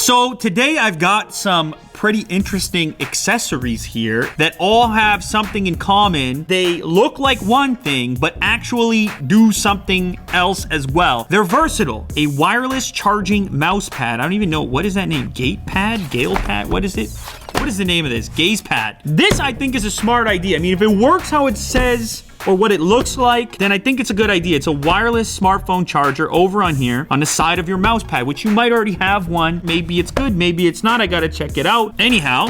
So today I've got some pretty interesting accessories here that all have something in common. They look like one thing, but actually do something else as well. They're versatile. A wireless charging mouse pad. I don't even know, what is that name? Gate pad? Gale pad? What is it? What is the name of this? Gaze pad. This, I think, is a smart idea. I mean, if it works how it says or what it looks like, then I think it's a good idea. It's a wireless smartphone charger over on here on the side of your mouse pad, which you might already have one. Maybe it's good, maybe it's not. I gotta check it out. Anyhow,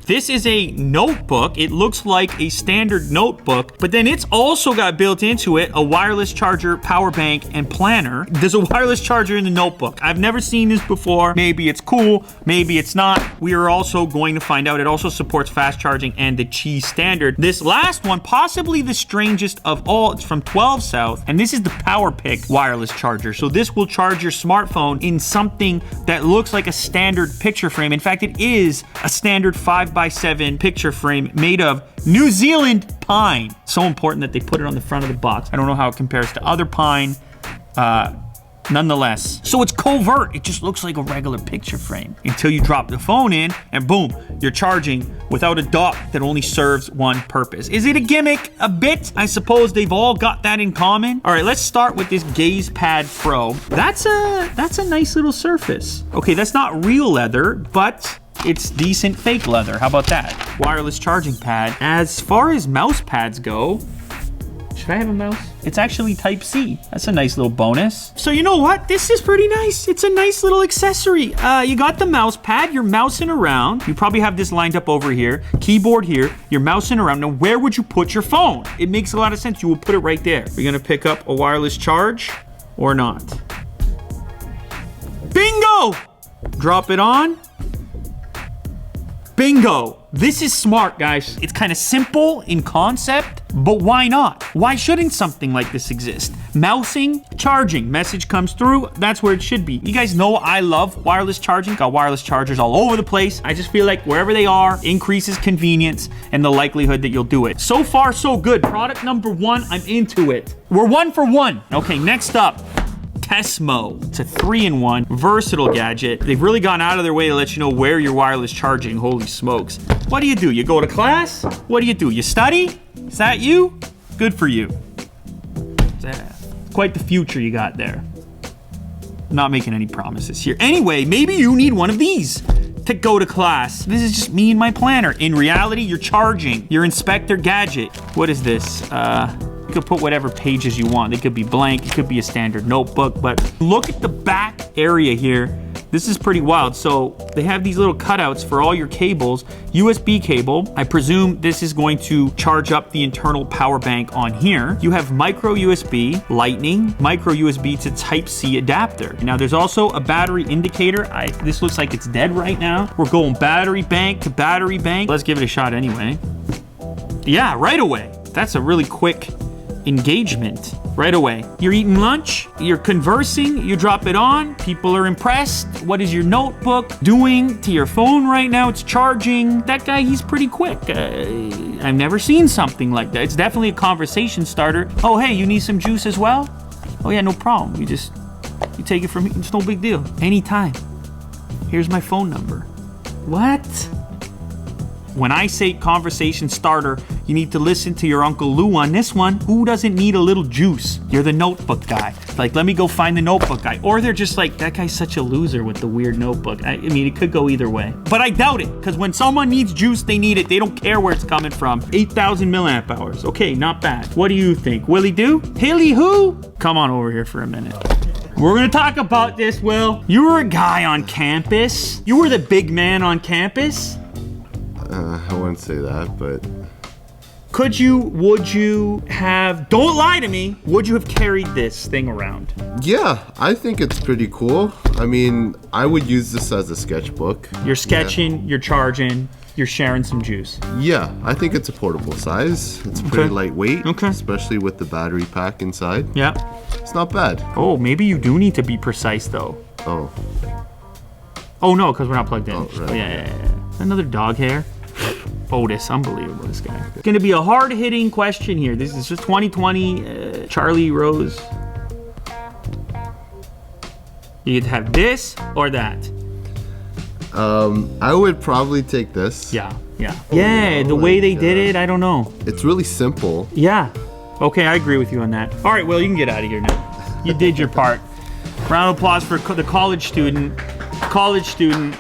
this is a notebook. It looks like a standard notebook, but then it's also got built into it a wireless charger, power bank, and planner. There's a wireless charger in the notebook. I've never seen this before. Maybe it's cool, maybe it's not. We are also going to find out. It also supports fast charging and the Qi standard. This last one, possibly the strangest of all, it's from 12 South, and this is the Power Pick wireless charger. So this will charge your smartphone in something that looks like a standard picture frame. In fact, it is a standard 5x7 picture frame made of New Zealand pine. So important that they put it on the front of the box. I don't know how it compares to other pine, nonetheless. So it's covert. It just looks like a regular picture frame until you drop the phone in and boom, you're charging without a dock that only serves one purpose. Is it a gimmick? A bit? I suppose they've all got that in common. All right, let's start with this Gaze Pad Pro. That's a nice little surface. Okay, that's not real leather, but it's decent fake leather. How about that? Wireless charging pad. As far as mouse pads go, should I have a mouse? It's actually Type-C. That's a nice little bonus. So you know what? This is pretty nice. It's a nice little accessory. You got the mouse pad. You're mousing around. You probably have this lined up over here. Keyboard here. You're mousing around. Now, where would you put your phone? It makes a lot of sense. You would put it right there. You're gonna pick up a wireless charge or not. Bingo! Drop it on. Bingo. This is smart, guys. It's kind of simple in concept, but why not? Why shouldn't something like this exist? Mousing, charging, message comes through, that's where it should be. You guys know I love wireless charging. Got wireless chargers all over the place. I just feel like wherever they are, increases convenience and the likelihood that you'll do it. So far, so good. Product number 1, I'm into it. We're 1 for 1. Okay, next up. Tesmo. It's a 3-in-1 versatile gadget. They've really gone out of their way to let you know where your wireless charging. Holy smokes. What do? You go to class? What do? You study? Is that you? Good for you. Quite the future you got there. Not making any promises here. Anyway, maybe you need one of these to go to class. This is just me and my planner. In reality, you're charging your Inspector gadget. What is this? You could put whatever pages you want. They could be blank, it could be a standard notebook, but look at the back area here. This is pretty wild. So they have these little cutouts for all your cables. USB cable. I presume this is going to charge up the internal power bank on here. You have micro USB, lightning, micro USB to Type-C adapter. Now there's also a battery indicator. This looks like it's dead right now. We're going battery bank to battery bank. Let's give it a shot anyway. Yeah, right away. That's a really quick engagement right away. You're eating lunch, you're conversing, you drop it on, people are impressed. What is your notebook doing to your phone right now? It's charging. That guy, he's pretty quick. I've never seen something like that. It's definitely a conversation starter. Oh, hey, you need some juice as well? Oh yeah, no problem. You take it from me. It's no big deal. Anytime. Here's my phone number. What? When I say conversation starter, you need to listen to your Uncle Lou on this one. Who doesn't need a little juice? You're the notebook guy. Like, let me go find the notebook guy. Or they're just like, that guy's such a loser with the weird notebook. I mean, it could go either way. But I doubt it, because when someone needs juice, they need it. They don't care where it's coming from. 8,000 milliamp hours. Okay, not bad. What do you think? Willie do? Hilly who? Come on over here for a minute. We're gonna talk about this, Will. You were a guy on campus. You were the big man on campus. I wouldn't say that, but... Would you have, don't lie to me, would you have carried this thing around? Yeah, I think it's pretty cool. I mean, I would use this as a sketchbook. You're sketching, You're charging, you're sharing some juice. Yeah, I think it's a portable size. It's pretty lightweight, especially with the battery pack inside. Yeah. It's not bad. Oh, maybe you do need to be precise though. Oh. Oh no, because we're not plugged in. Oh, right. Oh, yeah. Another dog hair. Otis, unbelievable, this guy. It's gonna be a hard-hitting question here. This is just 2020, Charlie Rose. You could have this or that. I would probably take this. Yeah. Yeah, the way they did it, I don't know. It's really simple. Yeah. Okay, I agree with you on that. All right, Will, you can get out of here now. You did your part. Round of applause for the college student.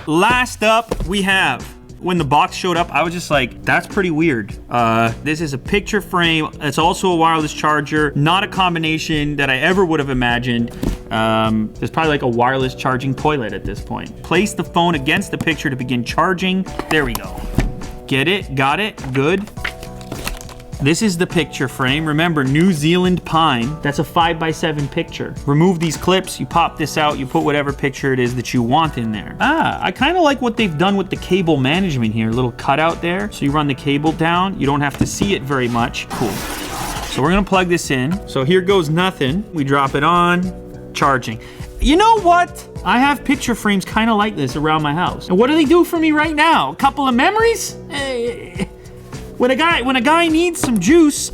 Last up, we have, when the box showed up, I was just like, that's pretty weird. This is a picture frame. It's also a wireless charger. Not a combination that I ever would have imagined. There's probably like a wireless charging toilet at this point. Place the phone against the picture to begin charging. There we go. Get it? Got it? Good. This is the picture frame. Remember, New Zealand pine. That's a 5x7 picture. Remove these clips, you pop this out, you put whatever picture it is that you want in there. I kind of like what they've done with the cable management here. A little cutout there, so you run the cable down. You don't have to see it very much. Cool. So we're gonna plug this in. So here goes nothing. We drop it on, charging. You know what? I have picture frames kind of like this around my house. And what do they do for me right now? A couple of memories? When a guy needs some juice,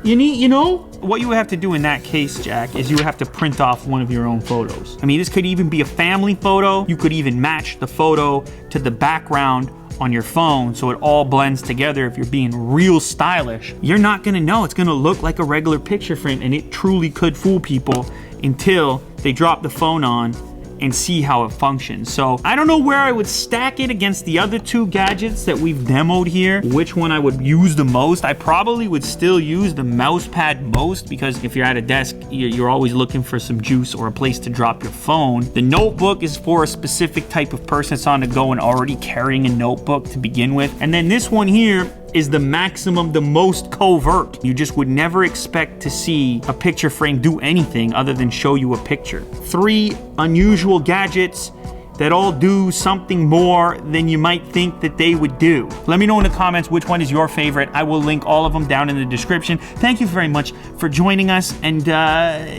you know? What you would have to do in that case, Jack, is you would have to print off one of your own photos. I mean, this could even be a family photo. You could even match the photo to the background on your phone so it all blends together. If you're being real stylish, you're not gonna know. It's gonna look like a regular picture frame, and it truly could fool people until they drop the phone on and see how it functions. So I don't know where I would stack it against the other two gadgets that we've demoed here, which one I would use the most. I probably would still use the mouse pad most, because if you're at a desk, you're always looking for some juice or a place to drop your phone. The notebook is for a specific type of person that's on the go and already carrying a notebook to begin with. And then this one here is the maximum, the most covert. You just would never expect to see a picture frame do anything other than show you a picture. 3 unusual gadgets that all do something more than you might think that they would do. Let me know in the comments which one is your favorite. I will link all of them down in the description. Thank you very much for joining us, and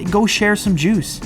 go share some juice.